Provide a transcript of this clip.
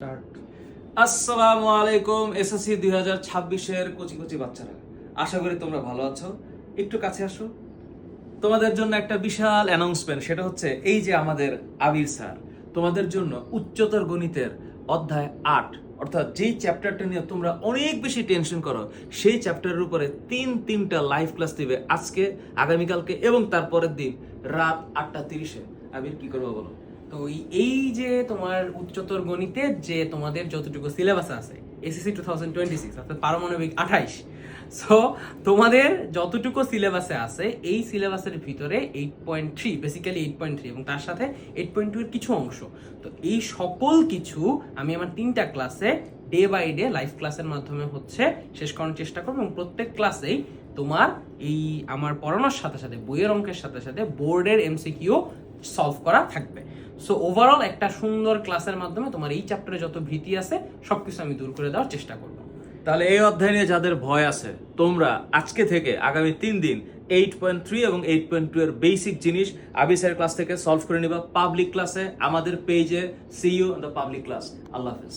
Start. আসসালামু আলাইকুম SSC 2026 কচি কচি বাচ্চারা, আশা করি তোমরা ভালো আছো। একটু কাছে আসো, তোমাদের জন্য একটা বিশাল অ্যানাউন্সমেন্ট। সেটা হচ্ছে এই যে আমাদের আবির স্যার তোমাদের জন্য উচ্চতর গণিতের অধ্যায় 8 অর্থাৎ যেই চ্যাপ্টারটা নিয়ে তোমরা অনেক বেশি টেনশন করো, সেই চ্যাপ্টারের উপরে তিনটা লাইভ ক্লাস দিবে আজকে, আগামীকালকে এবং তারপরের দিন রাত 8:30-এ। আবির কি করবো বলো? তো এই যে তোমার উচ্চতর গণিতের যে তোমাদের যতটুকু সিলেবাস আছে এসএসসি 2026 অর্থাৎ পারমাণবিক 28, সো তোমাদের যতটুকু সিলেবাসে আছে এই সিলেবাসের ভিতরে 8.3 বেসিক্যালি 8.3 এবং তার সাথে 8.2 এর কিছু অংশ। তো এই সকল কিছু আমি আমার 3টা ক্লাসে ডে বাই ডে লাইভ ক্লাসের মাধ্যমে শেষ করার চেষ্টা করবো এবং প্রত্যেক ক্লাসেই তোমার এই আমার পড়ানোর সাথে সাথে বইয়ের অঙ্কের সাথে সাথে বোর্ডের এমসিকিউ সলভ করা থাকবে। সো ওভারঅল একটা সুন্দর ক্লাসের মাধ্যমে তোমার এই চ্যাপ্টারে যত ভীতি আছে সবকিছু আমি দূর করে দেওয়ার চেষ্টা করব। তাহলে এই অধ্যায় নিয়ে যাদের ভয় আছে, তোমরা আজকে থেকে আগামী 3 দিন 8.3 এবং 8.2 এর বেসিক জিনিস আবির স্যারের ক্লাস থেকে সলভ করে নিবা পাবলিক ক্লাসে আমাদের পেজে। See you in the public class. আল্লাহ হাফেজ।